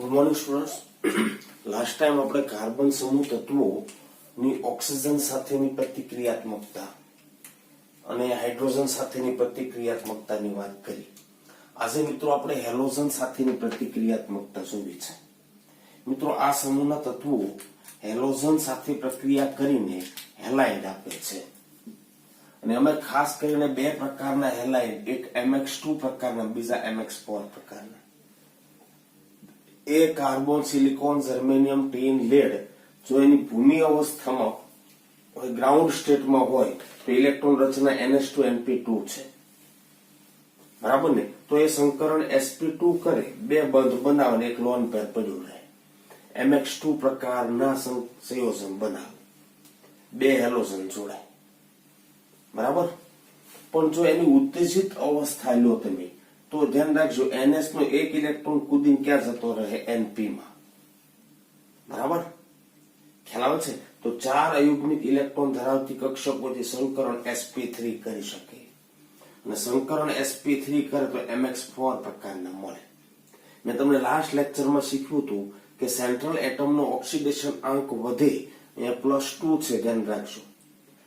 Good morning students. Last time આપણે carbon સમૂહ તત્વોની ઓક્સિજન સાથેની પ્રતિક્રિયાત્મકતા અને હાઇડ્રોજન સાથેની પ્રતિક્રિયાત્મકતાની વાત કરી. આજે મિત્રો આપણે હેલોજન સાથેની પ્રતિક્રિયાત્મકતા જોવી છે. મિત્રો આ સમૂહના તત્વો હેલોજન સાથે પ્રક્રિયા કરીને હેલાઇડ આપે છે અને અમે ખાસ કરીને બે પ્રકારના હેલાઇડ, એક MX2 પ્રકારના, બીજા MX4 પ્રકારના. એ carbon, silicon, germanium, tin, lead જો એની ભૂમિ અવસ્થામાં ગ્રાઉન્ડ સ્ટેટમાં હોય તો ઇલેક્ટ્રોન રચના NH2 છે, બરાબર ને? તો એ સંકરણ sp2 કરે, બે બંધ બનાવે અને એક લોન પેર પડ્યું રહે. MX2 પ્રકારના સંયોજન બનાવે, બે હેલોજન જોડાય, બરાબર. પણ જો એની ઉત્તેજિત અવસ્થા લો તમે તો ધ્યાન રાખજો, NH નો એક ઇલેક્ટ્રોન કૂદીને ક્યાં જતો રહે? NP માં, બરાબર? ખ્યાલ આવે છે? તો 4 અયુગ્મિક ઇલેક્ટ્રોન ધરાવતી કક્ષકોથી સંકરણ sp3 કરી શકે અને સંકરણ sp3 કરે તો MX4 પ્રકારના મળે. મેં તમને લાસ્ટ લેક્ચરમાં શીખ્યું હતું કે સેન્ટ્રલ એટમનો ઓક્સિડેશન આંક વધે, અહીંયા +2 છે, ધ્યાન રાખજો.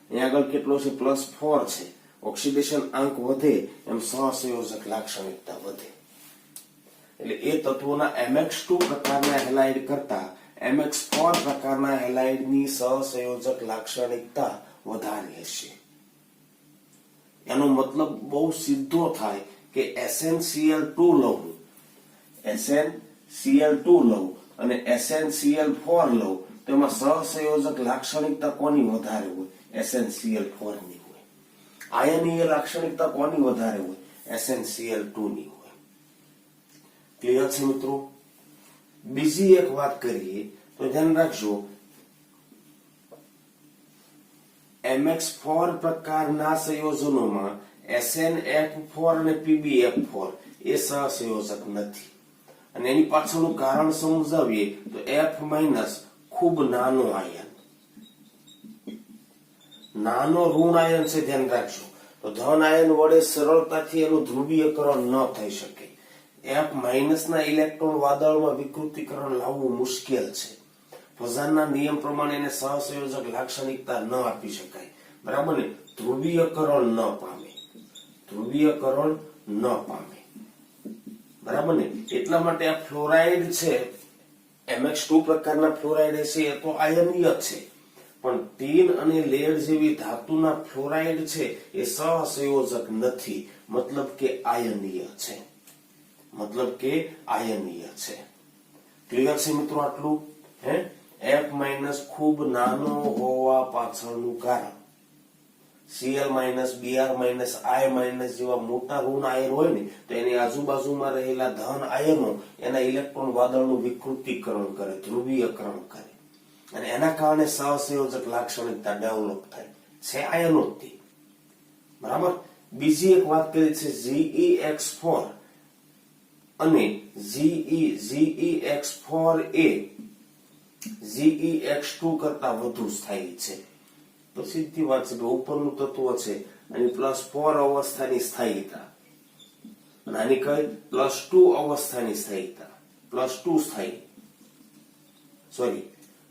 અહીંયા આગળ કેટલો છે? +4 છે. ઓક્સિડેશન આંક વધે એમ સહસંયોજક લાક્ષણિકતા વધે. એટલે એ તત્વોના MX2 પ્રકારના હેલાઇડ કરતા MX4 પ્રકારના હેલાઇડની સહસંયોજક લાક્ષણિકતા વધારે હશે. એનો મતલબ બહુ સીધો થાય કે SnCl2 લઉં, SnCl2 લઉં અને SnCl4 લઉં તો એમાં સહસંયોજક લાક્ષણિકતા કોની વધારે હોય? SnCl4 ની. આયનીય લાક્ષણિકતા કોની વધારે હોય? SnCl2 ની હોય. ક્લિયર છે મિત્રો? બીજી એક વાત કરીએ તો ધ્યાન રાખજો, MX4 પ્રકારના સંયોજનોમાં SnF4 અને PbF4 એ સહસંયોજક નથી અને એની પાછળનું કારણ સમજાવીએ તો F- ખૂબ નાનો આયન, નાનો ઋણ આયન છે, ધ્યાન રાખજો. તો ધન આયન વડે સરળતાથી એનું ધ્રુવીયકરણ ન થઈ શકે. F- ના ઇલેક્ટ્રોન વાદળમાં વિકૃતિકરણ લાવવું મુશ્કેલ છે. પોઝનના નિયમ પ્રમાણે એને સહસંયોજક લાક્ષણિકતા ન આપી શકાય, બરાબર ને? ધ્રુવીયકરણ ન પામે, ધ્રુવીયકરણ ન પામે, બરાબર ને? એટલા માટે આ ફ્લોરાઇડ છે, MX2 પ્રકારના ફ્લોરાઇડ છે, એ તો આયનીય છે, પણ ટીન અને લેડ જેવી ધાતુના ફ્લોરાઇડ છે એ સહસંયોજક નથી, મતલબ કે આયનીય છે, મતલબ કે આયનીય છે. ક્લિયર છે મિત્રો આટલું? F- ખૂબ નાનો હોવા પાછળનું કારણ Cl-, Br-, I- જેવા મોટા ઋણ આયન હોય ને તો એની આજુબાજુમાં રહેલા ધન આયનો એના ઇલેક્ટ્રોન વાદળનું વિકૃતિકરણ કરે, ધ્રુવીયકરણ કરે અને એના કારણે સહસંયોજક લાક્ષણિકતા ડેવલપ થાય છે આયનોથી, બરાબર. બીજી એક વાત કરી છે GeX4 અને GeX4a GeX2 કરતા વધુ સ્થાયી છે. તો સીધી વાત છે કે ઉપરનું તત્વ છે અને +4 અવસ્થાની સ્થાયીતા અને આની કઈ +2 અવસ્થાની સ્થાયીતા, +2 સ્થાયી, સોરી,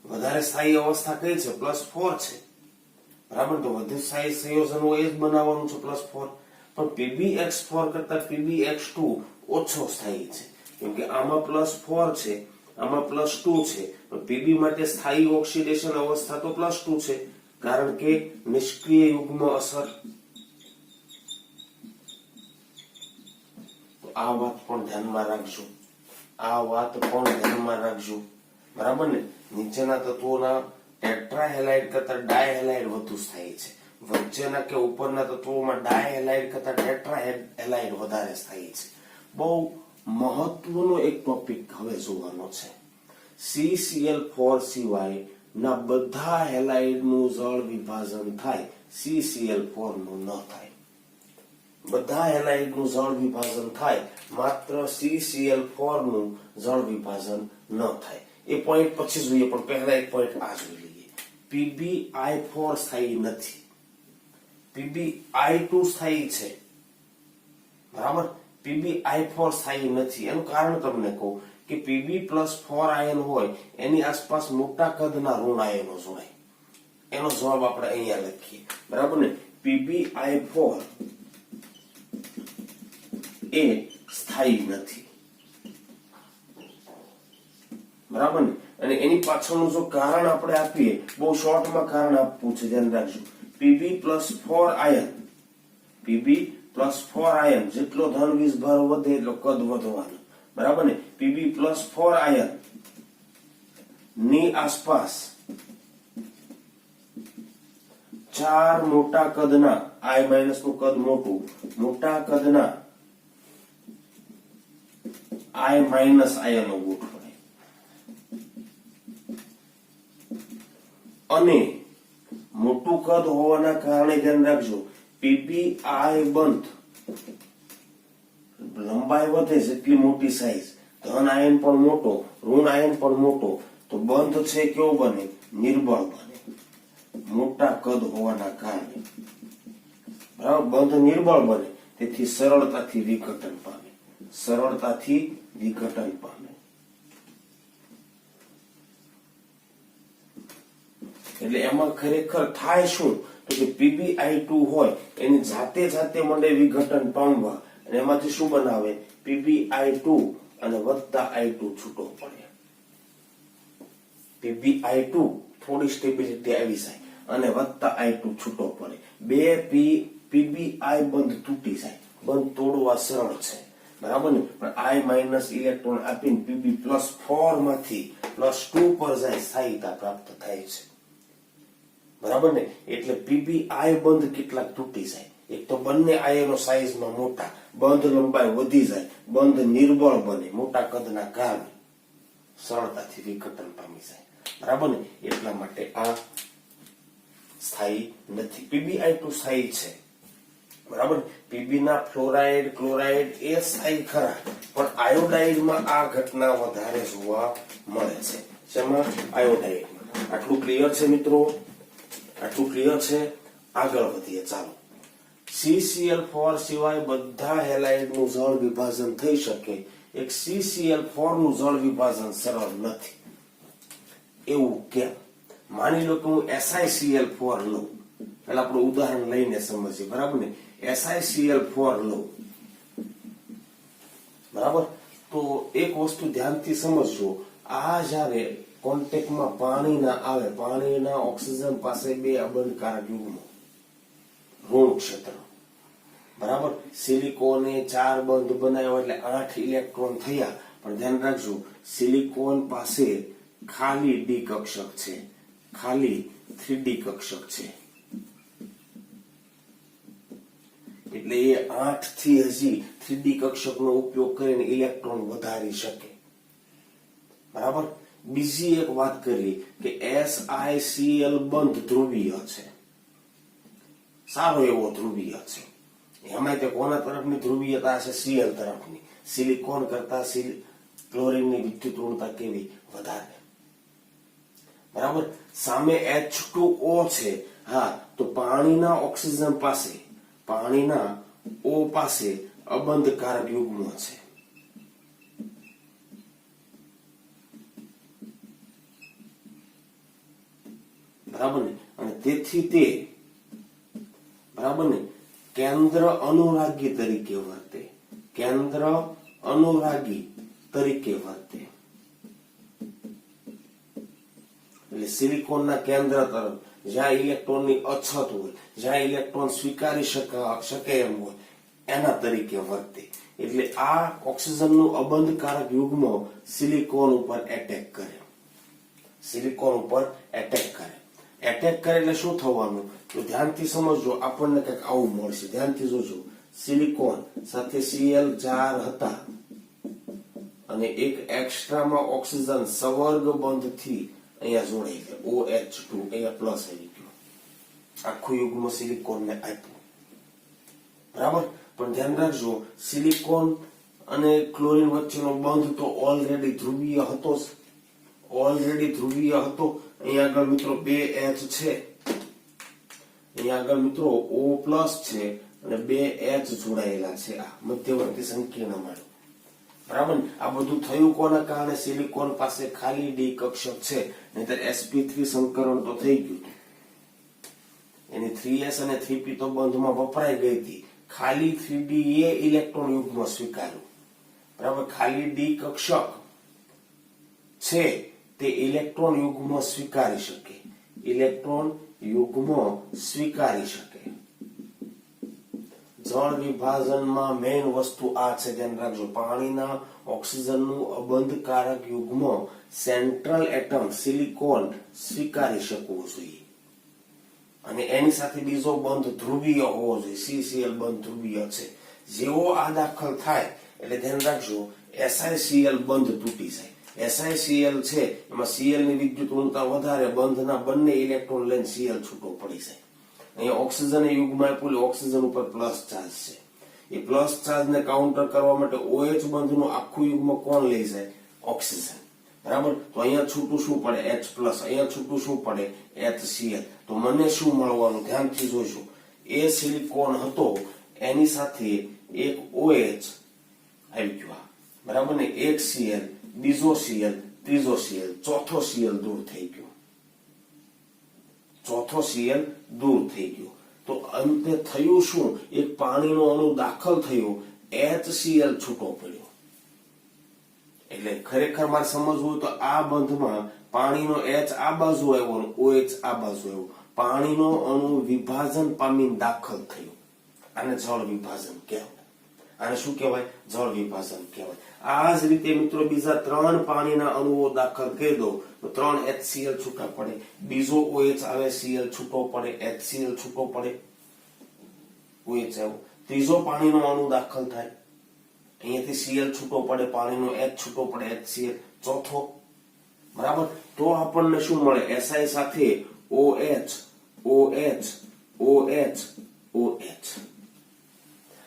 વધારે સ્થાયી અવસ્થા કઈ છે? +4 છે, બરાબર. તો વધુ સ્થાયી સંયોજનો એ જ બનાવવાનું છે +4. પણ PbX4 કરતા PbX2 ઓછો સ્થાયી છે, કેમ કે આમાં +4 છે, આમાં +2 છે. પણ Pb માટે સ્થાયી ઓક્સિડેશન અવસ્થા તો +2 છે, કારણ કે નિષ્ક્રિય યુગ્મ અસર. તો આ વાત પણ ધ્યાનમાં રાખજો, આ વાત પણ ધ્યાનમાં રાખજો, બરાબર ને? નીચેના તત્વોના ટેટ્રાહેલાઇડ કરતા ડાયહેલાઇડ વધુ સ્થાયી છે. વચ્ચેના કે ઉપરના તત્વોમાં ડાયહેલાઇડ કરતા ટેટ્રાહેલાઇડ વધારે સ્થાયી છે. બહુ મહત્વનો એક ટોપિક હવે જોવાનો છે. CCl4 સિવાય ના બધા હેલાઇડનું જળ વિભાજન થાય, CCl4 નું ન થાય. બધા હેલાઇડનું જળ વિભાજન થાય, માત્ર CCl4 નું જળ વિભાજન ન થાય. એ પોઈન્ટ પછી જોઈએ, પણ પહેલા એક પોઈન્ટ આ જોઈ લઈએ. PbI4 સ્થાયી નથી, PbI2 સ્થાયી છે, બરાબર. PbI4 સ્થાયી નથી. એનું કારણ તમને કહું કે Pb+4 આયન હોય એની આસપાસ મોટા કદના ઋણ આયનો જોડાય. એનો જવાબ આપણે અહીંયા લખીએ. બરાબર ને? PbI4 એ સ્થાયી નથી. બરાબર ને? અને એની પાછળનું જો કારણ આપણે આપીએ, બહુ શોર્ટમાં કારણ આપવું છે, ધ્યાન રાખજો. Pb+4 આયન, Pb+4 આયન જેટલો ધન વીજભાર વધે એટલો કદ વધવાનો. બરાબર ને? Pb+4 આયન ની આસપાસ 4 મોટા કદના I- નું કદ મોટા કદના I- આયનો ગોઠવાય અને મોટું કદ હોવાના કારણે ધ્યાન રાખજો, Pbi બંધ લંબાઈ વધે જેટલી મોટી સાઈઝ, ધન આયન પણ મોટો, ઋણ આયન પણ મોટો, તો બંધ છે કેવો બને? નિર્બળ બને. મોટા કદ હોવાના કારણે બરાબર બંધ નિર્બળ બને, તેથી સરળતાથી વિઘટન પામે. એટલે એમાં ખરેખર થાય શું? તો કે PbI2 હોય એની જાતે મંડે વિઘટન પામવા, અને એમાંથી શું બનાવે? PbI2 અને વત્તા I2 છૂટો પડે. PbI2 થોડી સ્ટેબિલિટી આવી જાય અને વત્તા I2 છૂટો પડે. બે PbI બંધ તૂટી જાય. બંધ તોડવા સરળ છે. બરાબર ને? પણ I- ઇલેક્ટ્રોન આપીને Pb+4 માંથી +2 પર જાય, સ્થાયીતા પ્રાપ્ત થાય છે. બરાબર ને? એટલે PbI બંધ કેટલાક તૂટી જાય. એક તો બંને આયનો સાઈઝમાં મોટા, બંધ લંબાઈ વધી જાય, બંધ નિર્બળ બને, મોટા કદના કારણે સરળતાથી વિઘટન પામી જાય. બરાબર ને? એટલા માટે આ સ્થાયી નથી. PbI2 સ્થાયી છે. બરાબર? Pb ના ફ્લોરાઇડ, ક્લોરાઇડ એ સ્થાયી ખરા, પણ આયોડાઇડમાં આ ઘટના વધારે જોવા મળે છે. જેમાં આયોડાઇડમાં. આટલું ક્લિયર છે મિત્રો? આટલું ક્લિયર છે? આગળ વધીએ. ચાલો. CCl4 સિવાય બધા હેલાઇડનું જળ વિભાજન થઈ શકે, એક CCl4 નું જળ વિભાજન સરળ નથી. એવું કેમ? માની લો કે હું SiCl4 લઉં. પેલા આપણે ઉદાહરણ લઈને સમજીએ. બરાબર ને? SiCl4 લઉં. બરાબર? તો એક વસ્તુ ધ્યાનથી સમજજો. આ જ્યારે કોન્ટેક્ટમાં પાણીના આવે, પાણીના ઓક્સિજન પાસે બે અબંધકારક યુગ્મો, ઋણ ક્ષેત્ર. બરાબર? સિલિકોને 4 બંધ બનાવ્યો એટલે 8 ઇલેક્ટ્રોન થયા. પણ ધ્યાન રાખજો, સિલિકોન પાસે ખાલી ડી કક્ષક છે, ખાલી 3D કક્ષક છે. એટલે એ 8 થી હજી 3D કક્ષકનો ઉપયોગ કરીને ઇલેક્ટ્રોન વધારી શકે. બરાબર? બીજી એક વાત કરીએ કે SiCl બંધ ધ્રુવીય છે, સારો એવો ધ્રુવીય છે. એમાં તે કોના તરફની ધ્રુવીયતા છે? Cl તરફની. સિલિકોન કરતા ક્લોરીનની વિદ્યુત ઋણતા કેવી? વધારે. બરાબર? સામે H2O છે. હા, તો પાણીના ઓક્સિજન પાસે, પાણીના O પાસે અબંધકારક યુગ્મ છે. બરાબર ને? અને તેથી તે બરાબર ને કેન્દ્ર અનુરાગી તરીકે વર્તે. કેન્દ્ર અનુરાગી તરીકે વર્તે. એટલે સિલિકોનના કેન્દ્ર તરફ જ્યાં ઇલેક્ટ્રોનની અછત હોય, જ્યાં ઇલેક્ટ્રોન સ્વીકારી શકે એમ હોય, એના તરીકે વર્તે. એટલે આ ઓક્સિજનનું અબંધકારક યુગ્મ સિલિકોન ઉપર એટેક કરે. સિલિકોન ઉપર એટેક કરે. એટેક કરે એટલે શું થવાનું? તો ધ્યાનથી સમજજો, આપણને કંઈક આવું મળશે. ધ્યાનથી જોજો. સિલિકોન સાથે Cl4 હતા અને એક એક્સ્ટ્રામાં ઓક્સિજન સવર્ગ બંધથી અહીંયા જોડાઈ ગયો, OH2, અહીંયા પ્લસ આવી ગયો. આખું યુગ્મ સિલિકોનને આપ્યું. બરાબર? પણ ધ્યાન રાખજો, સિલિકોન અને ક્લોરીન વચ્ચેનો બંધ તો ઓલરેડી ધ્રુવીય હતો જ. ઓલરેડી ધ્રુવીય હતો. અહીંયા આગળ મિત્રો 2H છે, અહીંયા આગળ મિત્રો O+ છે અને 2H જોડાયેલા છે. આ મધ્યવર્તી સંકીર્ણ માં બરાબર ને? આ બધું થયું કોના કારણે? સિલિકોન પાસે ખાલી ડી કક્ષક છે, નહીતર sp3 સંકરણ તો થઈ ગયું. એની 3s અને 3p તો બંધમાં વપરાઈ ગઈ હતી. ખાલી 3d એ ઇલેક્ટ્રોન યુગ્મ સ્વીકાર્યું. બરાબર, ખાલી ડી કક્ષક છે તે ઇલેક્ટ્રોન યુગ્મ સ્વીકારી શકે. ઇલેક્ટ્રોન યુગ્મ સ્વીકારી શકે. જળ વિભાજનમાં મેઇન વસ્તુ આ છે, ધ્યાન રાખજો. પાણીના ઓક્સિજનનું અબંધકારક યુગ્મ સેન્ટ્રલ એટમ સિલિકોન સ્વીકારી શકવું જોઈએ, અને એની સાથે બીજો બંધ ધ્રુવીય હોવો જોઈએ. CCl બંધ ધ્રુવીય છે. જેવો આ દાખલ થાય એટલે ધ્યાન રાખજો, SiCl બંધ તૂટી જાય. SiCl છે એમાં Cl ની વિદ્યુત ઋણતા વધારે, બંધના બંને ઇલેક્ટ્રોન લઈને Cl છૂટો પડી જાય. અહીંયા ઓક્સિજન યુગ્મ આપ્યું, ઓક્સિજન ઉપર પ્લસ ચાર્જ છે. એ પ્લસ ચાર્જ ને કાઉન્ટર કરવા માટે OH બંધનું આખું યુગ્મ કોણ લઈ જાય? ઓક્સિજન. બરાબર, તો અહીંયા છૂટું શું પડે? H+. અહીંયા છૂટું શું પડે? HCl. તો મને શું મળવાનું? ધ્યાનથી જોઈશું. એ સિલિકોન હતો, એની સાથે એક OH આવી ગયો, બરાબર ને? એક Cl, બીજો Cl, ત્રીજો Cl, ચોથો Cl દૂર થઈ ગયો. ચોથો Cl દૂર થઈ ગયો. તો અંતે થયું શું? એક પાણીનો અણુ દાખલ થયો, HCl છૂટો પડ્યો. એટલે ખરેખર મારે સમજવું હોય તો આ બંધમાં પાણીનો H આ બાજુ આવ્યો અને OH આ બાજુ આવ્યો. પાણીનો અણુ વિભાજન પામીને દાખલ થયો. આને જળ વિભાજન કહેવાય. આને શું કહેવાય? જળ વિભાજન કહેવાય. આ જ રીતે મિત્રો બીજા 3 પાણીના અણુઓ દાખલ કરી દો તો 3 HCl છૂટા પડે, બીજો OH આવે, Cl છૂટો પડે, HCl છૂટો પડે, OH આવ્યો. ત્રીજો પાણીનો અણુ દાખલ થાય, અહીંયાથી Cl છૂટો પડે, પાણીનો H છૂટો પડે, HCl. ચોથો, બરાબર, તો આપણને શું મળે? Si સાથે OH, OH, OH, OH.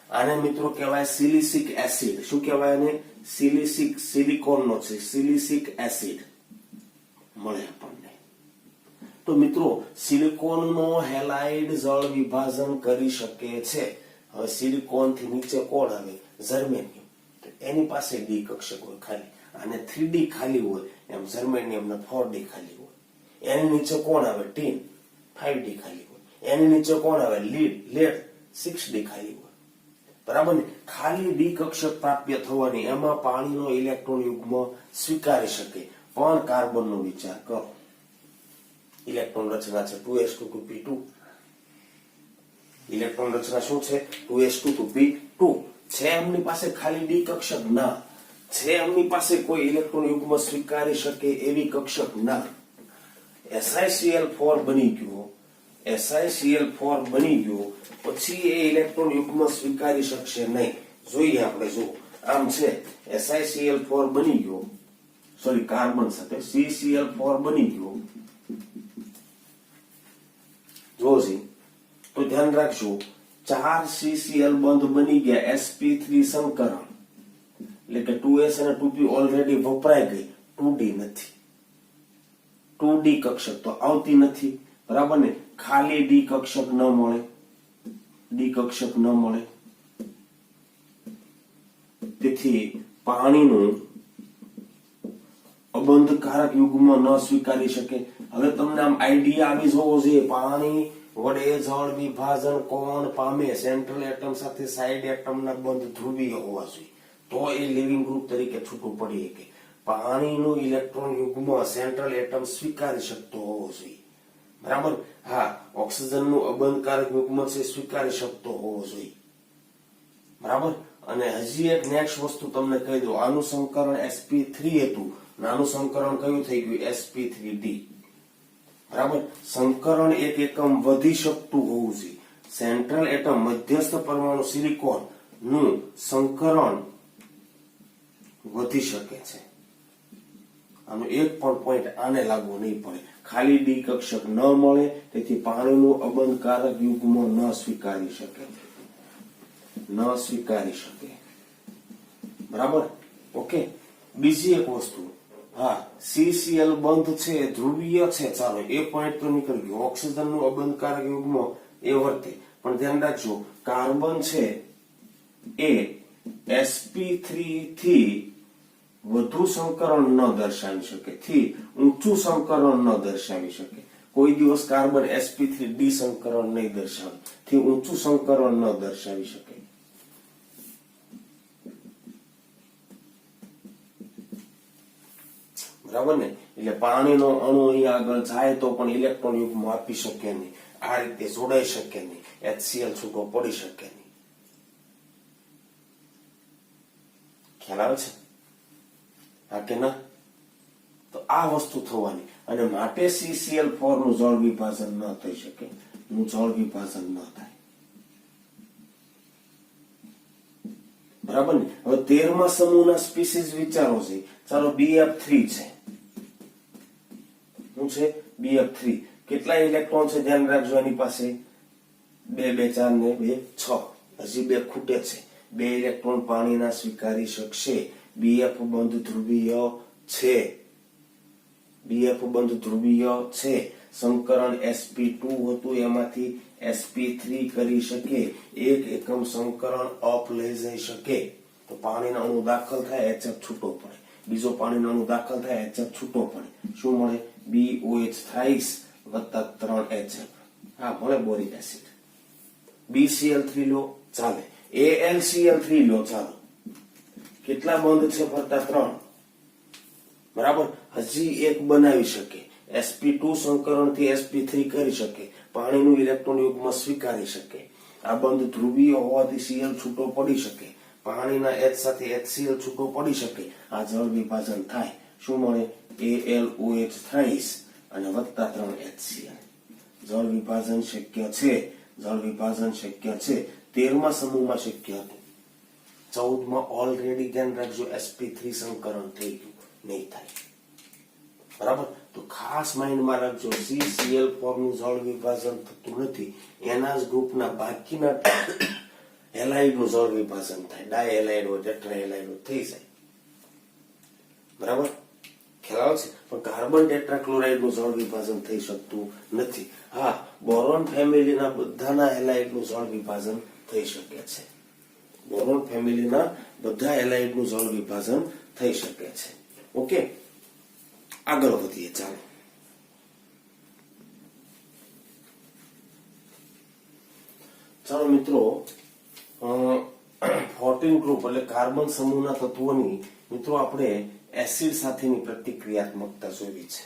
આને મિત્રો કહેવાય સિલિસિક એસિડ. શું કહેવાય આને? સિલિસિક, સિલિકોનનો છે, સિલિસિક એસિડ મળે આપણને. તો મિત્રો સિલિકોનનો હેલાઇડ જળ વિભાજન કરી શકે છે. હવે સિલિકોન થી નીચે કોણ આવે? જર્મેનિયમ. તો એની પાસે ડી કક્ષક હોય ખાલી, અને 3d ખાલી હોય, એમ જર્મેનિયમ ના 4d ખાલી હોય. એની નીચે કોણ આવે? ટીન, 5d ખાલી હોય. એની નીચે કોણ આવે? લેડ, 6d ખાલી હોય. બરાબર ને? ખાલી ડી કક્ષક પ્રાપ્ય થવાની, એમાં પાણીનો ઇલેક્ટ્રોન યુગ્મ સ્વીકારી શકે. પણ કાર્બનનો વિચાર કરો. ઇલેક્ટ્રોન રચના છે 2s2 ઇલેક્ટ્રોન રચના શું છે? 2s2 છે એમની પાસે ખાલી ડી કક્ષક? ના. છે એમની પાસે કોઈ ઇલેક્ટ્રોન યુગ્મ સ્વીકારી શકે એવી કક્ષક? ના. SiCl4 બની ગયો, SiCl4 બની ગયો પછી એ ઇલેક્ટ્રોન યુગ્મ સ્વીકારી શકશે નહીં. જોઈએ આપણે, જો આમ છે, SiCl4 બની ગયો, સોરી કાર્બન સાથે CCl4 બની ગયો. જોજી, તો ધ્યાન રાખજો, 4 CCl બંધ બની ગયા, sp3 સંકરણ, એટલે કે 2s અને 2p ઓલરેડી વપરાઈ ગઈ. 2d નથી, 2d કક્ષક તો આવતી નથી. બરાબર ને? ખાલી ડી કક્ષક ન મળે, ડી કક્ષક ન મળે. તેથી પાણીનું અબંધકારક યુગ્મ ન સ્વીકારી શકે. હવે તમને આમ આઈડિયા આવી જવો જોઈએ, પાણી વડે જળ વિભાજન કોણ પામે? સેન્ટ્રલ એટમ સાથે સાઇડ એટમના બંધ ધ્રુવીય હોવા જોઈએ, તો એ લિવિંગ ગ્રુપ તરીકે છૂટું પડી શકે. પાણીનું ઇલેક્ટ્રોન યુગ્મ સેન્ટ્રલ એટમ સ્વીકારી શકતો હોવો જોઈએ. બરાબર? હા, ઓક્સિજનનું અબંધકારક યુગ્મ છે સ્વીકારી શકતો હોવો જોઈએ. બરાબર? અને હજી એક નેક્સ્ટ વસ્તુ તમને કહી દઉં, આનું સંકરણ sp3 હતું, નાનું સંકરણ કયું થઈ ગયું? sp3d. બરાબર? સંકરણ એક એકમ વધી શકતું હોવું જોઈએ. સેન્ટ્રલ એટમ મધ્યસ્થ પરમાણુ સિલિકોન નું સંકરણ વધી શકે છે. આનો એક પણ પોઈન્ટ આને લાગુ નહીં પડે. ખાલી ડી કક્ષક ન મળે, તેથી પાણીનું અબંધકારક યુગ્મ ન સ્વીકારી શકે, ન સ્વીકારી શકે. બરાબર? ઓકે. બીજી એક વસ્તુ, હા, CCl બંધ છે, ધ્રુવીય છે, ચાલો એ પોઈન્ટ તો નીકળી ગયો. ઓક્સિજનનું અબંધકારક યુગ્મ એ વર્તે, પણ ધ્યાન રાખજો, કાર્બન છે એ sp3 થી વધુ સંકરણ ન દર્શાવી શકે, થી ઊંચું સંકરણ ન દર્શાવી શકે. કોઈ દિવસ કાર્બન sp3 ડી સંકરણ નહીં દર્શાવે, થી ઊંચું સંકરણ ન દર્શાવી શકે. બરાબર ને? એટલે પાણીનો અણુ અહીંયા આગળ જાય તો પણ ઇલેક્ટ્રોન યુગ્મ આપી શકે નહીં, આ રીતે જોડાઈ શકે નહીં, HCl છૂટો પડી શકે નહીં. ખ્યાલ આવે છે? હા કે ના? તો આ વસ્તુ થવાની, અને માટે CCl4 નું જળ વિભાજન ન થઈ શકે, નું જળ વિભાજન ન થાય. બરાબર ને? હવે 13મા સમૂહના સ્પીસીસ વિચારો છે. ચાલો BF3 છે. શું છે? BF3. કેટલા ઇલેક્ટ્રોન છે ધ્યાન રાખજો એની પાસે? 2 2 4 ને 2 6. હજી 2 ખૂટે છે. 2 ઇલેક્ટ્રોન પાણીના સ્વીકારી શકશે. BF બંધ ધ્રુવીય છે. BF બંધ ધ્રુવીય છે. સંકરણ sp2 હતું એમાંથી sp3 કરી શકે. 1 એકમ સંકરણ અપ લઈ જઈ શકે. તો પાણીનો અણુ દાખલ થાય, HF છૂટો પડે. બીજો પાણીનો અણુ દાખલ થાય, HF છૂટો પડે. શું મળે? BOH થ્રાઇસ વત્તા 3 HF. હા, મળે બોરિક એસિડ. BCl3 લો, ચાલે. AlCl3 લો, ચાલો. કેટલા બંધ છે ફરતા? 3. બરાબર? હજી એક બનાવી શકે. sp2 સંકરણ થી sp3 કરી શકે. પાણીનું ઇલેક્ટ્રોન યુગ્મ સ્વીકારી શકે. આ બંધ ધ્રુવીય હોવાથી Cl છૂટો પડી શકે. પાણીના H સાથે HCl છૂટો પડી શકે. આ જળ વિભાજન થાય. શું મળે? AlOH થ્રાઇસ અને વત્તા 3 HCl. જળ વિભાજન શક્ય છે. જળ વિભાજન શક્ય છે. 13મા સમૂહમાં શક્ય હતું. 14માં ઓલરેડી ધ્યાન રાખજો sp3 સંકરણ થઈ ગયું, નહીં થાય. બરાબર? તો ખાસ માઇન્ડમાં રાખજો, CCl4 નું જળ વિભાજન થતું નથી. એના જ ગ્રુપના બાકીના હેલાઇડ નું જળ વિભાજન થાય. ડાયહેલાઇડ હોય, ટેટ્રાહેલાઇડ હોય, થઈ જાય. બરાબર? ખ્યાલ આવે છે? પણ કાર્બન ટેટ્રાક્લોરાઇડ નું જળ વિભાજન થઈ શકતું નથી. હા, બોરોન ફેમિલીના બધાના હેલાઇડ નું જળ વિભાજન થઈ શકે છે. બોરોન ફેમિલીના બધા હેલાઇડ નું જળ વિભાજન થઈ શકે છે. ઓકે, આગળ વધીએ. ચાલો, ચાલો મિત્રો, 14 ગ્રુપ એટલે કાર્બન સમૂહના તત્વોની મિત્રો આપણે એસિડ સાથેની પ્રતિક્રિયાત્મકતા જોઈ છે.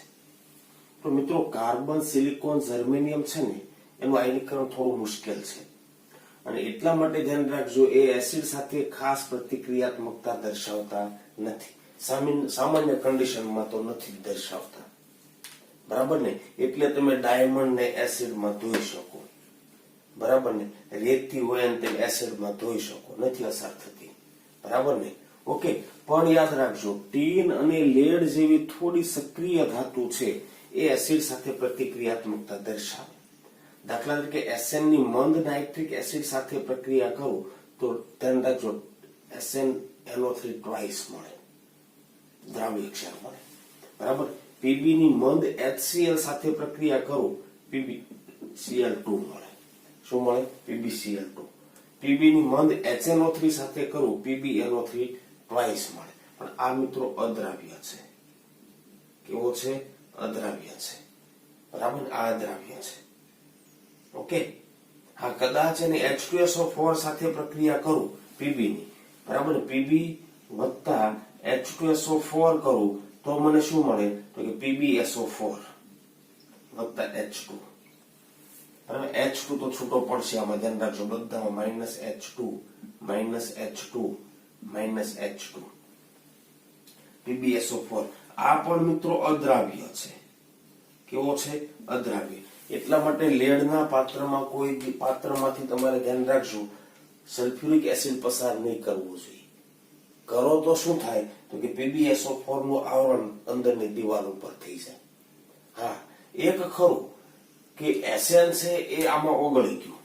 તો મિત્રો, કાર્બન, સિલિકોન, જર્મેનિયમ છે ને, એનું આયનીકરણ થોડું મુશ્કેલ છે, અને એટલા માટે ધ્યાન રાખજો, એ એસિડ સાથે ખાસ પ્રતિક્રિયાત્મકતા દર્શાવતા નથી. સામાન્ય કન્ડિશનમાં તો નથી દર્શાવતા. બરાબર ને? એટલે તમે ડાયમંડ ને એસિડમાં ધોઈ શકો. બરાબર ને? રેતી હોય ને તમે એસિડમાં ધોઈ શકો, નથી અસર થતી. બરાબર ને? ઓકે, પણ યાદ રાખજો, ટીન અને લેડ જેવી થોડી સક્રિય ધાતુ છે, એ એસિડ સાથે પ્રતિક્રિયાત્મકતા દર્શાવે. દાખલા તરીકે SN ની મંદ નાઇટ્રિક એસિડ સાથે પ્રક્રિયા કરો તો ધ્યાન રાખજો, SnNO3 ટ્વાઇસ મળે, દ્રાવ્ય ક્ષાર મળે. બરાબર? PB ની મંદ HCl સાથે પ્રક્રિયા કરો, PbCl2 મળે. શું મળે? PbCl2. PB ની મંદ HNO3 સાથે કરો, PbNO3 ટ્વાઇસ મળે. પણ આ મિત્રો અદ્રાવ્ય છે. કેવો છે? અદ્રાવ્ય છે. બરાબર? આ અદ્રાવ્ય છે. ઓકે, હા, કદાચ એને H2SO4 સાથે પ્રક્રિયા કરું, PB ની, બરાબર, PB વત્તા H2SO4 કરું તો મને શું મળે? તો કે PbSO4 વત્તા H2. બરાબર? H2 તો છૂટો પડશે આમાં, ધ્યાન રાખજો, બધામાં -H2 -H2 PbSO4. આ પણ મિત્રો અદ્રાવ્ય છે. કેવો છે? અદ્રાવ્ય. એટલા માટે લેડના પાત્રમાં કોઈ પાત્રમાંથી તમારે ધ્યાન રાખજો, સલ્ફ્યુરિક એસિડ પસાર નહીં કરવો જોઈએ. કરો તો શું થાય? તો કે PbSO4 નું આવરણ અંદરની દિવાલ ઉપર થઈ જાય. હા, એક ખરું કે SN છે એ આમાં ઓગળી ગયું,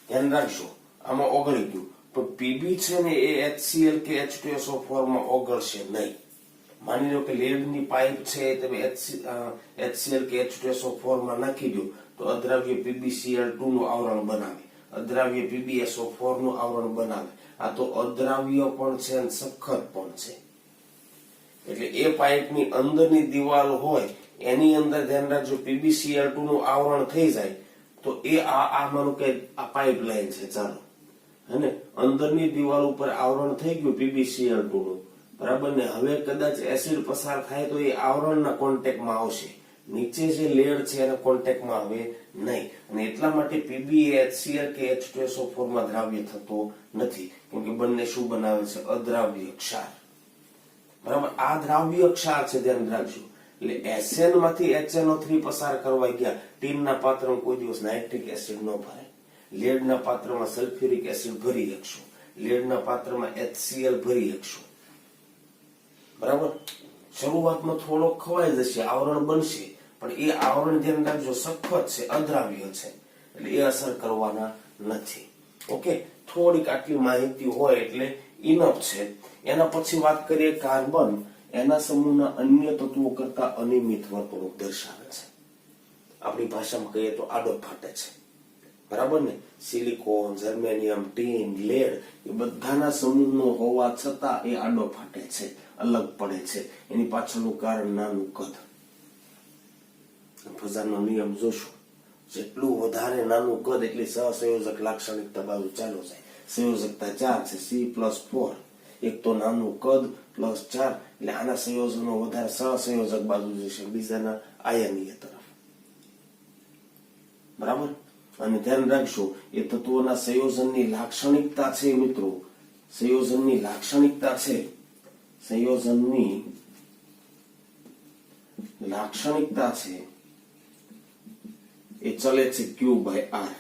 ધ્યાન રાખજો, આમાં ઓગળી ગયું, પણ PB છે ને એ HCl કે H2SO4 માં ઓગળશે નહીં. માની લો કે લેડની પાઇપ છે, તમે HCl કે H2SO4 માં નાખી દો તો અદ્રાવ્ય PbCl2 નું આવરણ બનાવે, અદ્રાવ્ય PbSO4 નું આવરણ બનાવે, આ તો અદ્રાવ્ય પણ છે અને સખત પણ છે. એટલે એ પાઇપની અંદરની દિવાલ હોય એની અંદર ધ્યાન રાખજો PbCl2 નું આવરણ થઈ જાય તો એ આ માનું કે આ પાઇપલાઇન છે, ચાલો હે અંદરની દિવાલ ઉપર આવરણ થઈ ગયું PbCl2 નું, બરાબર ને. હવે કદાચ એસિડ પસાર થાય તો એ આવરણના કોન્ટેક્ટમાં આવશે, નીચે જે લેયર છે એના કોન્ટેક્ટમાં આવે નહીં, અને એટલા માટે PbHCl કે H2SO4 માં દ્રાવ્ય થતો નથી, કેમ કે બંને શું બનાવે છે? અદ્રાવ્ય ક્ષાર. બરાબર, આ દ્રાવ્ય ક્ષાર છે, ધ્યાન રાખજો. એટલે SN માંથી HNO3 પસાર કરવા ગયા, ટીનના પાત્રમાં કોઈ દિવસ નાઇટ્રિક એસિડ ન ભરાય, લેડના પાત્રમાં સલ્ફ્યુરિક એસિડ ભરી શકશો, લેડના પાત્રમાં HCl ભરી શકશો. બરાબર, શરૂઆતમાં થોડો ખવાઈ જશે, આવરણ બનશે, પણ એ આવરણ ધ્યાન રાખજો સખત છે, અદ્રાવ્ય છે, એટલે એ અસર કરવાના નથી. ઓકે, થોડીક આટલી માહિતી હોય એટલે ઇનફ છે. એના પછી વાત કરીએ કાર્બન. એના સમૂહના અન્ય તત્વો કરતા અનિયમિત વર્તણૂક દર્શાવે છે. આપણી ભાષામાં કહીએ તો આડો ફાટે છે, બરાબર ને. સિલિકોન, જર્મેનિયમ, ટીન, લેડ એ બધાના સમૂહનો હોવા છતાં એ આડો ફાટે છે, અલગ પડે છે. એની પાછળનું કારણ નાનું કદ. ફઝાનો નિયમ જોશો, જેટલું વધારે નાનું કદ એટલી સહસંયોજક લાક્ષણિકતા બાજુ ચાલો જાય. સંયોજકતા 4 છે, C+4. એક તો નાનું કદ પ્લસ 4, એટલે આના સંયોજનો વધારે સહસંયોજક બાજુ જશે, બીજાના આયનીય તરફ. બરાબર, અને ધ્યાન રાખજો એ તત્વોના સંયોજનની લાક્ષણિકતા છે મિત્રો, સંયોજનની લાક્ષણિકતા છે, સંયોજનની લાક્ષણિકતા છે એ ચલે છે Q/R.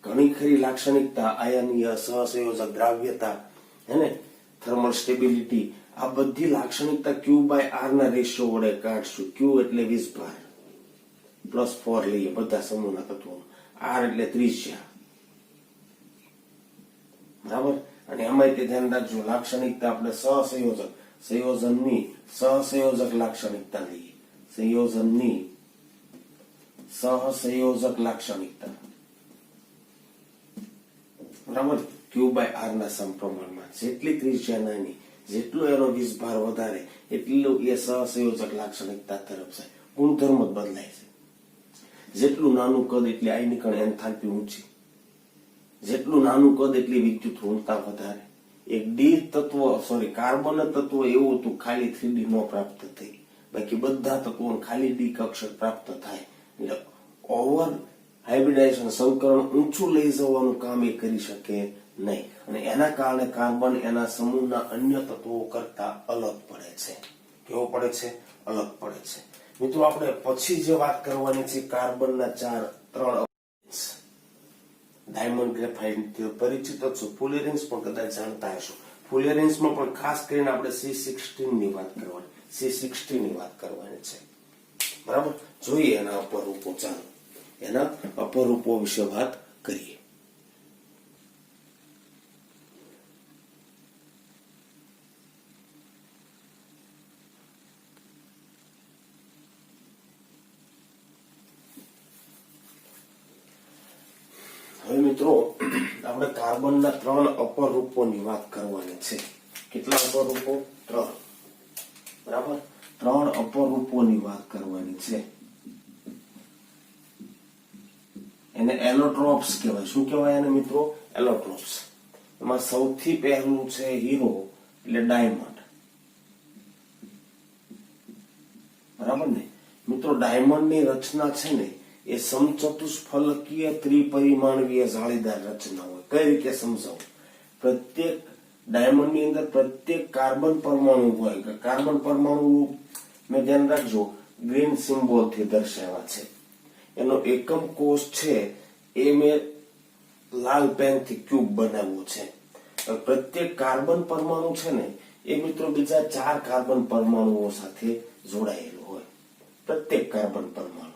ઘણી ખરી લાક્ષણિકતા, આયનીય, સહસંયોજક, દ્રાવ્યતા, હેને, થર્મલ સ્ટેબિલિટી, આ બધી લાક્ષણિકતા Q/R ના રેશિયો વડે કાઢશું. Q એટલે વીજભાર, +4 લઈએ બધા સમૂહના તત્વો, R એટલે ત્રિજ્યા. બરાબર, અને એમાં તે ધ્યાન રાખજો લાક્ષણિકતા આપણે સહસંયોજક, સંયોજનની સહસંયોજક લાક્ષણિકતા લઈએ, સંયોજનની સહસંયોજક લાક્ષણિકતા. બરાબર, Q/R ના સમપ્રમાણમાં. જેટલી ત્રિજ્યા નાની, જેટલો એનો વીજભાર વધારે, એટલું એ સહસંયોજક લાક્ષણિકતા તરફ જાય. ગુણધર્મ જ બદલાય છે. જેટલું નાનું કદ એટલી આયનીકરણ એન્થાલ્પી ઊંચી, જેટલું નાનું કદ એટલી વિદ્યુત ઋણતા વધારે. એક ડી તત્વ કાર્બન તત્વ એવું હતું ખાલી 3D નો પ્રાપ્ત થઈ, બાકી બધા તત્વો ખાલી ડી કક્ષક પ્રાપ્ત થાય. એટલે ઓવર હાઇબ્રિડાઇઝેશન, સંકરણ ઊંચું લઈ જવાનું કામ એ કરી શકે નહીં, અને એના કારણે કાર્બન એના સમૂહના અન્ય તત્વો કરતા અલગ પડે છે. કેવો પડે છે? અલગ પડે છે. મિત્રો આપણે પછી જે વાત કરવાની છે કાર્બનના 3 ડાયમંડ ગ્રેફાઇટ પરિચિત છો, ફુલેરેન્સ પણ કદાચ જાણતા હશો. ફુલેરેન્સમાં પણ ખાસ કરીને આપણે C16 ની વાત કરવાની, C60 ની વાત કરવાની છે. બરાબર, જોઈએ એના અપરૂપો. ચાલો એના અપરૂપો વિશે વાત કરીએ. હવે મિત્રો આપણે કાર્બનના 3 અપરૂપોની વાત કરવાની છે. કેટલા અપરૂપો? 3. બરાબર, 3 અપરૂપોની વાત કરવાની છે. એને એલોટ્રોપ્સ કહેવાય. શું કહેવાય એને મિત્રો? એલોટ્રોપ્સ. એમાં સૌથી પહેલું છે હીરો એટલે ડાયમંડ. બરાબર ને મિત્રો, ડાયમંડની રચના છે ને એ સમચતુષ્ફલકીય ત્રિપરિમાણીય જાળીદાર રચના હોય. કઈ રીતે સમજાવું? પ્રત્યેક ડાયમંડની અંદર પ્રત્યેક કાર્બન પરમાણુ હોય. કાર્બન પરમાણુ મેં ધ્યાન રાખજો ગ્રીન સિમ્બોલ થી દર્શાવ્યા છે. એનો એકમ કોષ છે એ મેં લાલ પેન થી ક્યુબ બનાવ્યો છે. પ્રત્યેક કાર્બન પરમાણુ છે ને એ મિત્રો બીજા 4 કાર્બન પરમાણુઓ સાથે જોડાયેલો હોય. પ્રત્યેક કાર્બન પરમાણુ.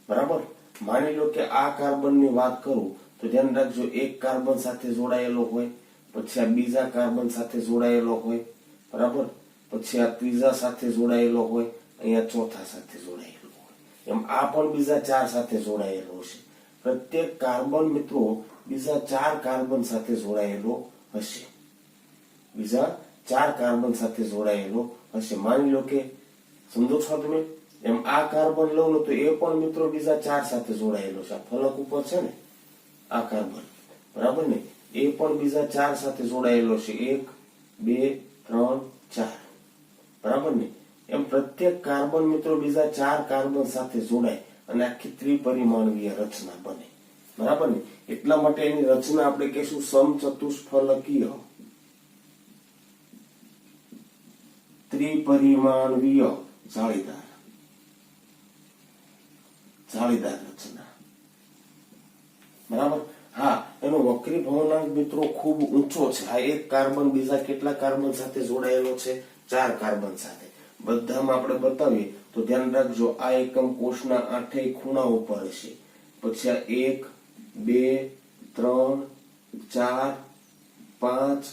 બરાબર, માની લો કે આ કાર્બનની વાત કરું તો ધ્યાન રાખજો એક કાર્બન સાથે જોડાયેલો હોય, પછી આ બીજા કાર્બન સાથે જોડાયેલો હોય, બરાબર, પછી આ ત્રીજા સાથે જોડાયેલો હોય, અહીંયા ચોથા સાથે જોડાયેલો હોય, એમ આ પણ બીજા 4 સાથે જોડાયેલો હશે. પ્રત્યેક કાર્બન મિત્રો બીજા 4 કાર્બન સાથે જોડાયેલો હશે, બીજા 4 કાર્બન સાથે જોડાયેલો હશે. માની લો કે સમજો છો તમે, એમ આ કાર્બન લઉં તો એ પણ મિત્રો બીજા 4 સાથે જોડાયેલો છે. ફલક ઉપર છે ને આ કાર્બન, બરાબર ને, એ પણ બીજા 4 સાથે જોડાયેલો છે. 1 2 3 4, બરાબર ને. એમ પ્રત્યેક કાર્બન મિત્રો બીજા 4 કાર્બન સાથે જોડાય અને આખી ત્રિપરિમાણીય રચના બને, બરાબર ને. એટલા માટે એની રચના આપણે કહીશું સમચતુષ્ફલકીય ત્રિપરિમાણીય જાળીદાર રચના, બરાબર. હા, એનો વક્રી ભવનાંક મિત્રો ખૂબ ઊંચો છે. આ એક કાર્બન બીજા કેટલા કાર્બન સાથે જોડાયેલો છે? 4 કાર્બન સાથે. બધામાં આપણે બતાવીએ તો ધ્યાન રાખજો, આ એકમ કોષના 8 ખૂણા ઉપર હશે. પછી આ 1 2 3 4 5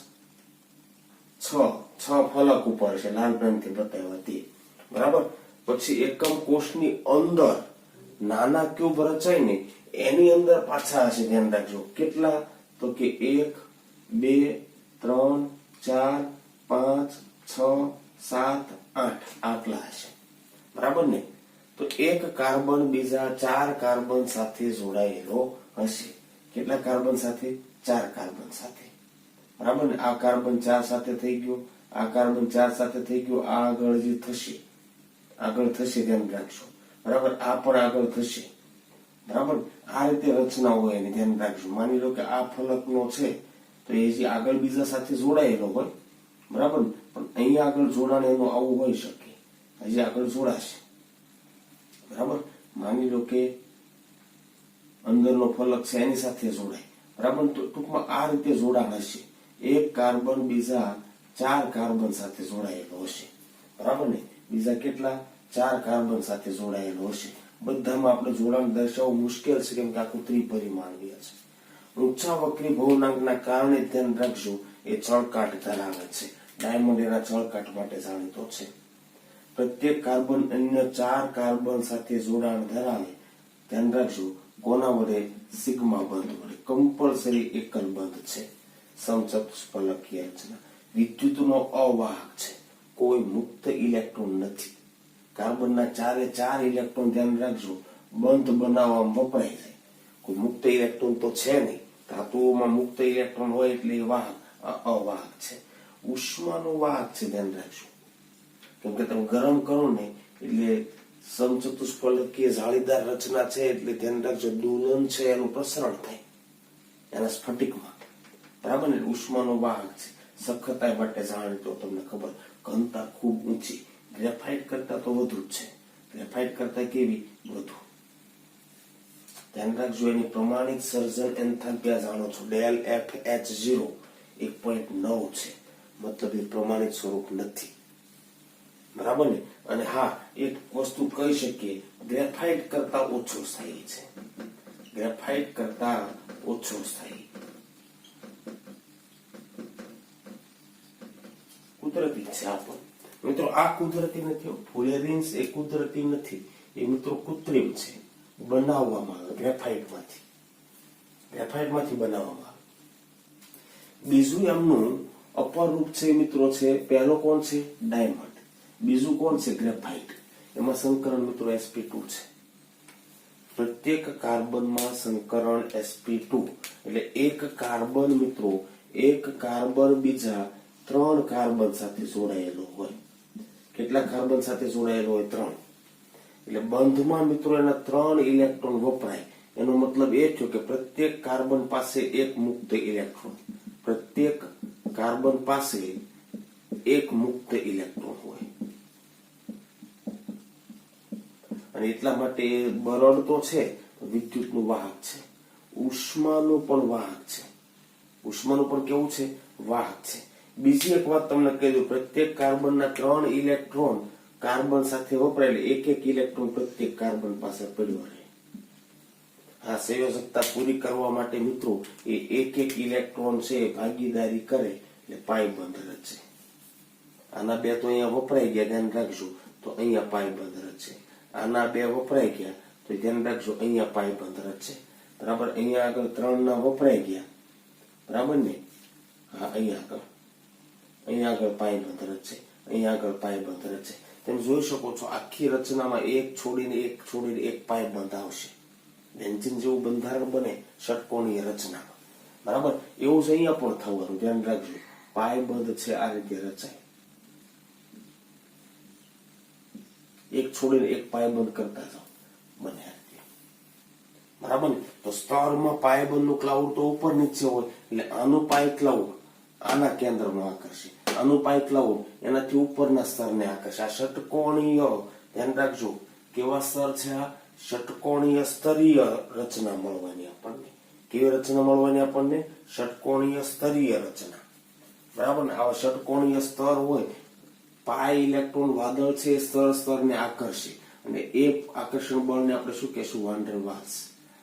6 ફલક ઉપર છે, લાલ પેનથી બતાવ્યા તે, બરાબર. પછી એકમ કોષની અંદર નાના ક્યુબ રચાય ને એની અંદર પાછા હશે, ધ્યાન રાખજો. કેટલા? તો કે 1 2 3 4 5 6 7 8 આટલા હશે, બરાબર ને. તો એક કાર્બન બીજા 4 કાર્બન સાથે જોડાયેલો હશે. કેટલા કાર્બન સાથે? 4 કાર્બન સાથે, બરાબર ને. આ કાર્બન 4 સાથે થઈ ગયો, આ કાર્બન 4 સાથે થઈ ગયો. આ આગળ જે થશે, આગળ થશે, ધ્યાન રાખજો, બરાબર. આ પણ આગળ થશે, બરાબર. આ રીતે રચના હોય એની ધ્યાન રાખજો. માની લો કે આ ફલકનો છે તો એ જે આગળ બીજા સાથે જોડાયેલો હોય, બરાબર, પણ અહીંયા આગળ જોડાણ એનું આવું હોઈ શકે, હજી આગળ જોડાશે, બરાબર. માની લો કે અંદરનો ફલક છે એની સાથે જોડાય, બરાબર. તો ટૂંકમાં આ રીતે જોડાણ હશે. એક કાર્બન બીજા 4 કાર્બન સાથે જોડાયેલો હશે, બરાબર ને. બીજા કેટલા? 4 કાર્બન સાથે જોડાયેલો હશે. બધામાં આપણે જોડાણ દર્શાવવું મુશ્કેલ છે, કેમ કે આખું ત્રિપરિમાણીય છે. ઊંચા વક્રી ભવનાંકના કારણે ધ્યાન રાખજો એ ચળકાટ ધરાવે છે. ડાયમંડ એના ચળકાટ માટે જાણીતો છે. પ્રત્યેક કાર્બન અન્ય 4 કાર્બન સાથે જોડાણ ધરાવે. ધ્યાન રાખજો, કોના વડે? સિગ્મા બંધ વડે. કમ્પલસરી એકલ બંધ છે. સમચતુષ્ફલકીય રચના. વિદ્યુતનો અવાહક છે, કોઈ મુક્ત ઇલેક્ટ્રોન નથી. કાર્બનના 4 ઇલેક્ટ્રોન, ધ્યાન રાખજો, બંધ બનાવવામાં વપરાય છે. કોઈ મુક્ત ઇલેક્ટ્રોન તો છે નહીં. ધાતુઓમાં મુક્ત ઇલેક્ટ્રોન હોય એટલે એ વાહક, અવાહક છે. ઉષ્માનો વાહક છે, ધ્યાન રાખજો. કેમ કે તમે ગરમ કરો ને એટલે સમચતુષ્ફલકીય જાળીદાર રચના છે એટલે ધ્યાન રાખજો, દોલન છે એનું પ્રસરણ થાય એના સ્ફટિકમાં, બરાબર ને. ઉષ્માનો વાહક છે. સખતાઈ માટે જાણીતો, તમને ખબર, ઘનતા ખૂબ ઊંચી. ગ્રેફાઇટ કરતા તો વધુ જ છે. ગ્રેફાઇટ કરતા કેવી? વધુ. ધ્યાન રાખજો, એની પ્રમાણિત સર્જન એન્થાલ્પી જાણો છો, ડેલ FH0 1.9 છે. મતલબ એ પ્રમાણિત સ્વરૂપ નથી, બરાબર ને. અને હા, એક વસ્તુ કહી શકીએ, ગ્રેફાઇટ કરતા ઓછો સ્થાયી છે. ગ્રેફાઇટ કરતા ઓછો સ્થાયી. કુદરતી છે આ પણ મિત્રો. આ કુદરતી નથી, ફુલેરિન્સ એ કુદરતી નથી, એ મિત્રો કૃત્રિમ છે, બનાવવામાં આવે ગ્રેફાઇટમાંથી બનાવવામાં આવે. બીજું એમનું અપર રૂપ છે મિત્રો છે, પહેલો કોણ છે? ડાયમંડ. બીજું કોણ છે? ગ્રેફાઇટ. એમાં સંકરણ મિત્રો sp2 છે. પ્રત્યેક કાર્બનમાં સંકરણ sp2 એટલે એક કાર્બન મિત્રો, એક કાર્બન બીજા 3 કાર્બન સાથે જોડાયેલો હોય. કેટલા કાર્બન સાથે જોડાયેલો હોય? 3. એટલે બંધમાં મિત્રો એના 3 ઇલેક્ટ્રોન વપરાય. એનો મતલબ એ થયો કે પ્રત્યેક કાર્બન પાસે એક મુક્ત ઇલેક્ટ્રોન, પ્રત્યેક કાર્બન પાસે એક મુક્ત ઇલેક્ટ્રોન હોય. અને એટલા માટે બરડ તો છે, વિદ્યુતનું વાહક છે. ઉષ્માનું પણ વાહક છે. ઉષ્માનું પણ કેવું છે? વાહક છે. બીજી એક વાત તમને કહી દઉં, પ્રત્યેક કાર્બનના 3 ઇલેક્ટ્રોન કાર્બન સાથે વપરાય એટલે એક ઇલેક્ટ્રોન પ્રત્યેક કાર્બન પાસે પડ્યો રહે. આ સંયોજકતા પૂરી કરવા માટે મિત્રો એ એક ઇલેક્ટ્રોન છે ભાગીદારી કરે એટલે પાઈ બંધ રચે. આના 2 તો અહીંયા વપરાઈ ગયા, ધ્યાન રાખજો, તો અહીંયા પાઈ બંધ રચે. આના 2 વપરાઈ ગયા તો ધ્યાન રાખજો, અહીંયા પાઈ બંધ રચે, બરાબર. અહીંયા આગળ 3 ના વપરાઈ ગયા, બરાબર ને. હા, અહીંયા આગળ પાયબંધ રચે, અહીંયા આગળ પાયબંધ રચે. તમે જોઈ શકો છો આખી રચનામાં એક છોડીને એક પાયબંધ આવશે. બેન્ઝીન જેવું બંધારણ બને ષટકોણીય રચનામાં. બરાબર, એવું જ અહીંયા પણ થવાનું, ધ્યાન રાખજો. પાયબંધ છે આ રીતે રચાય, એક છોડીને એક પાયબંધ કરતા જાઓ, બને આ રીતે. બરાબર ને? તો સ્તરમાં પાયબંધનું ક્લાઉડ તો ઉપર નીચે હોય, એટલે આનું પાય ક્લાઉડ આના કેન્દ્રમાં આકર્ષે, આનું પાય ક્લાઉડ એનાથી ઉપરના સ્તરને આકર્ષે. આ ષટકોણીય, ધ્યાન રાખજો કેવા સ્તર છે આ? ષટકોણીય સ્તરીય રચના મળવાની આપણને. કેવી રચના મળવાની આપણને? ષટકોણીય સ્તરીય રચના. બરાબર ને? આવા ષટકોણીય સ્તર હોય, પાય ઇલેક્ટ્રોન વાદળ છે એ સ્તરને આકર્ષે, અને એ આકર્ષણ બળને આપણે શું કહેશું? વાન ડર વાલ્સ.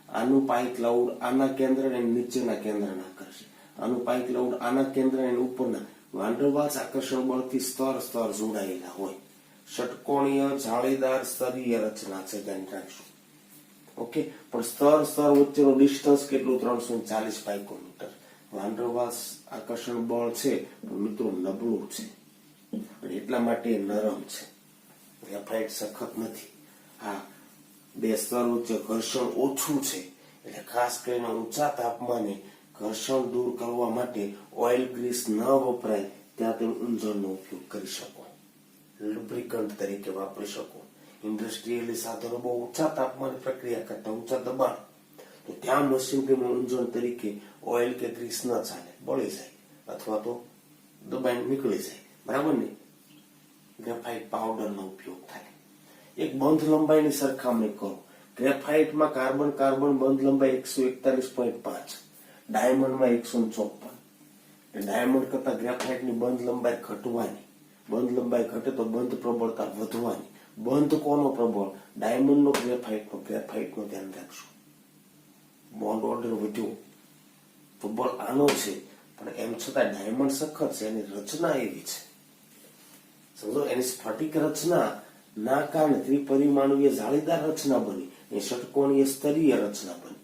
આનું પાય ક્લાઉડ આના કેન્દ્ર અને નીચેના કેન્દ્રને આકર્ષે, આનું પાય ક્લાઉડ આના કેન્દ્ર અને ઉપરના. વાન ડર વાલ્સ આકર્ષણ બળથી સ્તર જોડાયેલા હોય. ષટકોણીય જાળીદાર સ્તરીય રચના છે, ધ્યાન રાખજો. ઓકે, પણ સ્તર વચ્ચેનું ડિસ્ટન્સ કેટલું? 340 પાઇકોમીટર. વાન ડર વાલ્સ આકર્ષણ બળ છે પણ મિત્રો નબળું છે, અને એટલા માટે નરમ છે. ગ્રેફાઇટ સખત નથી. હા, બે સ્તર વચ્ચે ઘર્ષણ ઓછું છે, એટલે ખાસ કરીને ઊંચા તાપમાને ઘર્ષણ દૂર કરવા માટે ઓઇલ ગ્રીસ ન વપરાય ત્યાં તમે ઊંજણનો ઉપયોગ કરી શકો, લુબ્રિકન્ટ તરીકે વાપરી શકો. ઇન્ડસ્ટ્રીયલી સાધનો બહુ ઊંચા તાપમાને પ્રક્રિયા કરતા, ઊંચા દબાણ, તો ત્યાં મશીન કે ઊંજણ તરીકે ઓઇલ કે ગ્રીસ ન ચાલે, બળી જાય અથવા તો દબાણ નીકળી જાય. બરાબર ને? ગ્રેફાઇટ પાવડરનો ઉપયોગ થાય. એક બંધ લંબાઈની સરખામણી કરો. ગ્રેફાઇટમાં કાર્બન બંધ લંબાઈ 141.5, ડાયમંડમાં 154. ડાયમંડ કરતા ગ્રેફાઇટની બંધ લંબાઈ ઘટવાની. બંધ લંબાઈ ઘટે તો બંધ પ્રબળતા વધવાની. બંધ કોનો પ્રબળ? ડાયમંડનો, ગ્રેફાઇટનો. ધ્યાન રાખજો. બોન્ડ ઓર્ડર વધ્યો તો બળ આનો છે, પણ એમ છતાં ડાયમંડ સખત છે, એની રચના એવી છે. સમજો, એની સ્ફટિક રચના ના કારણે ત્રિપરિમાણીય જાળીદાર રચના બની, એ ષટકોણીય સ્તરીય રચના બની.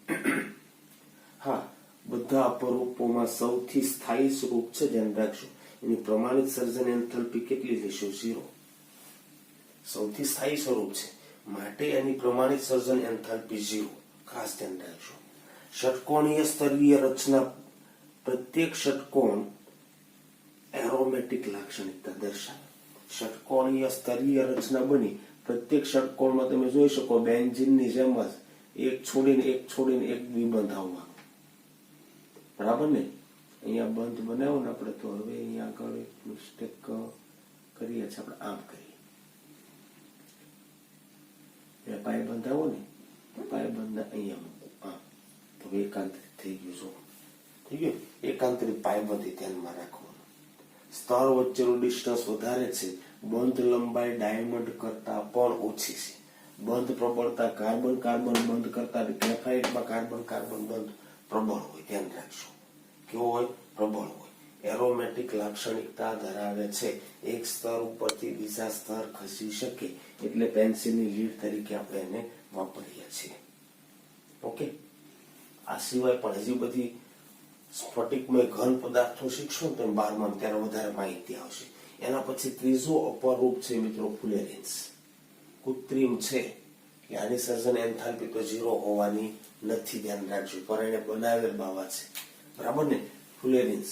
હા, બધા અપરૂપોમાં સૌથી સ્થાયી સ્વરૂપ છે, ધ્યાન રાખજો. એની પ્રમાણિત સર્જન એન્થાલ્પી કેટલી લેશો? 0. સૌથી સ્થાયી સ્વરૂપ છે માટે એની પ્રમાણિત સર્જન એન્થાલ્પી 0. ખાસ ધ્યાન રાખજો. ષટકોણીય સ્તરીય રચના, પ્રત્યેક ષટકોણ એરોમેટિક લાક્ષણિકતા દર્શાવે. ષટકોણીય સ્તરીય રચના બની, પ્રત્યેક ષટકોણમાં તમે જોઈ શકો બેન્ઝીનની જેમ જ એક છોડીને એક દ્વિબંધ આવવા. બરાબર ને? અહીંયા બંધ બનાવો ને આપણે, તો હવે અહીંયા આગળ એક મિસ્ટેક કરીએ છીએ આપણે. આમ કરીએ, પાય બંધ આવો ને, પાય બંધ અહીંયા મૂકો. આમ તો એકાંતરિત થઈ ગયું. થઈ ગયું. એકાંતરિત પાયબંધી ધ્યાનમાં રાખવાનું. સ્તર વચ્ચેનું ડિસ્ટન્સ વધારે છે, બંધ લંબાઈ ડાયમંડ કરતા પણ ઓછી છે. બંધ પ્રબળતા કાર્બન બંધ કરતા ગ્રેફાઇટમાં કાર્બન બંધ પ્રબળ હોય, ધ્યાન રાખજો. કેવો હોય? પ્રબળ હોય. એરોમેટિક લાક્ષણિકતા ધરાવે છે. એક સ્તર ઉપરથી બીજા સ્તર ખસી શકે, એટલે પેન્સિલની લીડ તરીકે આપણે એને વાપરીએ છીએ. ઓકે, આ સિવાય પણ હજી બધી સ્ફટિકમય ઘન પદાર્થો શીખશો તો 12માં ત્યારે વધારે માહિતી આવશે. એના પછી ત્રીજો અપરૂપ છે મિત્રો ફુલેરિન્સ. કૃત્રિમ છે, આની સર્જન એન્થાલ્પી તો 0 હોવાની નથી, ધ્યાન રાખજો. પણ એને બનાવેલ બાવા છે. બરાબર ને? ફુલેરિન્સ.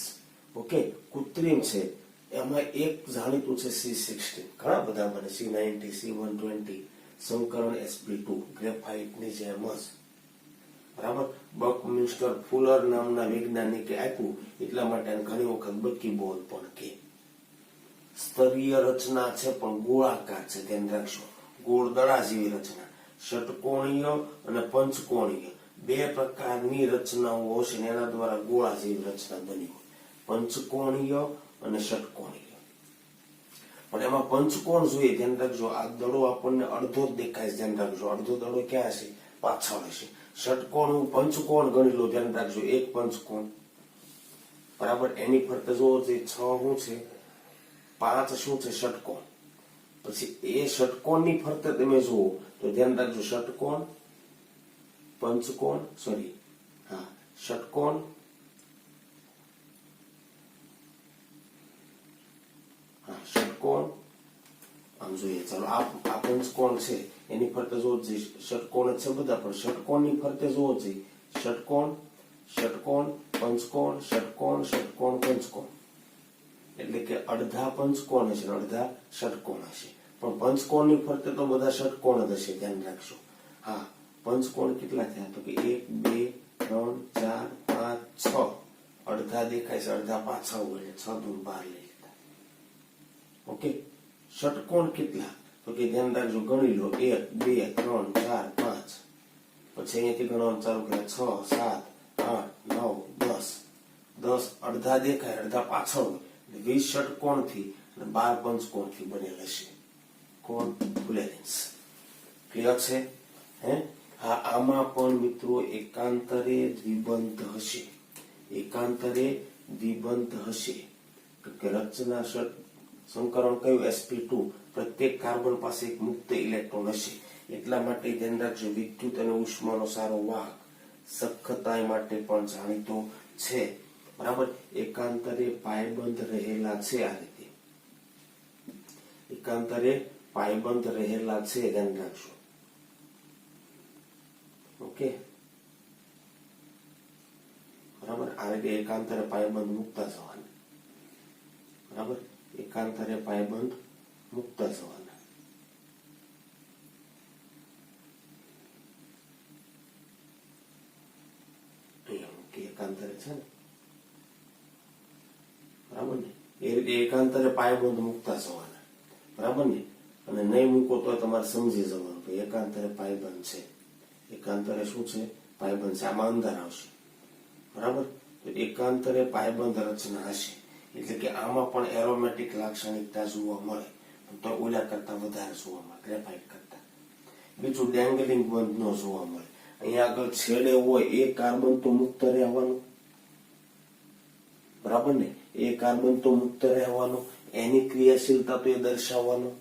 ઓકે, કૃત્રિમ છે. એમાં એક જાણીતું છે C16, ઘણા બધા બને, C90, C120, સંકરણ sp2, ગ્રેફાઇટની જેમ જ. બરાબર? બકમિન્સ્ટર ફુલર નામના વૈજ્ઞાનિકે આપ્યું, એટલા માટે ઘણી વખત બકીબોલ પણ કે. સ્તરીય રચના છે પણ ગોળાકાર છે, ધ્યાન રાખજો. ગોળ દડા જેવી રચના. ષટકોણીય અને પંચકોણીય બે પ્રકારની રચનાઓ છે, એના દ્વારા ગોળા જેવી રચના બની હોય. પંચકોણીય અને ષટકોણીય. પણ એમાં પંચકોણ જોઈએ, ધ્યાન રાખજો. આ દડો આપણને અડધો જ દેખાય, ધ્યાન રાખજો. અડધો દડો ક્યાં હશે? પાછળ હશે. ષટકોણ પંચકોણ ગણી લો, ધ્યાન રાખજો. એક પંચકોણ, બરાબર. એની ફરતે જો 6 શું છે? 5 શું છે? ષટકોણ. પછી એ ષટકોણની ફરતે તમે જુઓ તો ધ્યાન રાખજો. ષટકોણ, પંચકોણ, ષટકોણ, ષટકોણ આમ જોઈએ, ચાલો આ પંચકોણ છે એની ફરતે જોવો જોઈએ, ષટકોણ જ છે બધા, પણ ષટકોણની ફરતે જોવો જોઈએ, ષટકોણ ષટકોણ પંચકોણ ષટકોણ ષટકોણ પંચકોણ, એટલે કે અડધા પંચકોણ હશે અડધા ષટકોણ હશે, પણ પંચકોણની ફરતે તો બધા ષટકોણ જ હશે, ધ્યાન રાખજો. હા, પંચકોણ કેટલા થયા તો કે 1 2 3 4 5 6, અડધા દેખાય છે, અડધા પાછા હોય, 6 દૂર 12 લઈ લીધા. ઓકે, ષટકોણ કેટલા તો કે ધ્યાન રાખજો, ગણી લો 1 2 3 4 5, પછી અહીંયાથી ગણવાનું ચાલુ કર્યા 6 7 8 9 10, 10 અડધા દેખાય, અડધા પાછળ હોય, 20 ષટકોણ થી અને 12 પંચકોણ થી બનેલ હશે. કોણ? ફુલેરિન્સ. ક્લિયર છે? હા, આમાં પણ મિત્રો એકાંતરે દ્વિબંધ હશે, એકાંતરે દ્વિબંધ હશે, કે રચના સંકરણ કયું sp2, પ્રત્યેક કાર્બન પાસે એક મુક્ત ઇલેક્ટ્રોન હશે, એટલા માટે ધ્યાન રાખજો, વિદ્યુત અને ઉષ્માનો સારો વાહક સખતાઈ માટે પણ જાણીતો છે, બરાબર. એકાંતરે પાયબંધ રહેલા છે, આ રીતે એકાંતરે પાયબંધ રહેલા છે, ધ્યાન રાખજો. ઓકે, બરાબર. આ રીતે એકાંતરે પાયબંધ મુકતા જવાના, બરાબર. એકાંતરે પાયબંધ મુકતા જવાના. એકાંતરે છે ને, બરાબર ને, એ રીતે એકાંતરે પાયબંધ મુકતા જવાના, બરાબર ને. અને નહીં મૂકો તો તમારે સમજી જવાનું કે એકાંતરે પાયબંધ છે, એકાંતરે શું છે? પાયબંધ છે. આમાં અંદર આવશે, બરાબર. તો એકાંતરે પાયબંધ રચના હશે, એટલે કે આમાં પણ એરોમેટિક લાક્ષણિકતા જોવા મળે, તો ઓલા કરતા વધારે જોવા મળે, ગ્રેફાઇટ કરતા. બીજું ડેંગલિંગ બંધ ન જોવા મળે. અહીંયા આગળ છેડે હોય એ કાર્બન તો મુક્ત રહેવાનું, બરાબર ને, એ કાર્બન તો મુક્ત રહેવાનું, એની ક્રિયાશીલતા તો એ દર્શાવવાનું,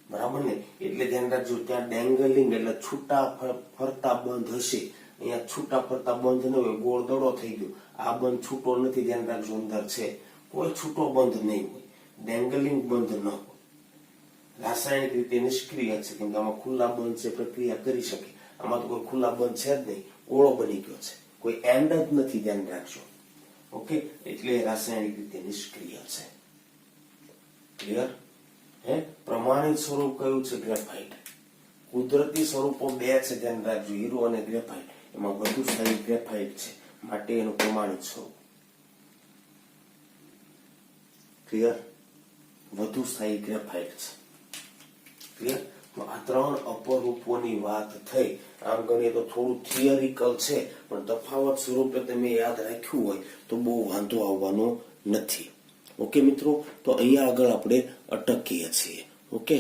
બરાબર ને. એટલે ધ્યાન રાખજો, ત્યાં ડેંગલિંગ એટલે છૂટા ફરતા બંધ હશે, અહીંયા છૂટા ફરતા બંધ ન હોય, ગોળ દડો થઈ ગયો, આ બંધ છૂટો નથી, ધ્યાન રાખજો, અંદર છે કોઈ છૂટો બંધ નહીં હોય, ડેંગલિંગ બંધ ન હોય, રાસાયણિક રીતે નિષ્ક્રિય છે, કેમ કે આમાં ખુલ્લા બંધ છે, પ્રક્રિયા કરી શકે, આમાં તો કોઈ ખુલ્લા બંધ છે જ નહીં, ગોળો બની ગયો છે, કોઈ એન્ડ જ નથી, ધ્યાન રાખજો. ઓકે, એટલે રાસાયણિક રીતે નિષ્ક્રિય છે. ક્લિયર? પ્રમાણિત સ્વરૂપ કયું છે? ગ્રેફાઇટ. કુદરતી સ્વરૂપો બે છે, ધ્યાન રાખજો, હીરો અને ગ્રેફાઇટ. એમાં વધુ સ્થાયી ગ્રેફાઇટ છે, માટે એનું પ્રમાણિત સ્વરૂપ. ક્લિયર? વધુ સ્થાયી ગ્રેફાઇટ છે. ક્લિયર? તો આ ત્રણ અપરૂપોની વાત થઈ. આમ ગણીએ તો થોડું થિયરિકલ છે, પણ તફાવત સ્વરૂપે તમે યાદ રાખ્યું હોય તો બહુ વાંધો આવવાનો નથી. ઓકે મિત્રો, તો અહીંયા આગળ આપણે અટકીએ છીએ. ઓકે.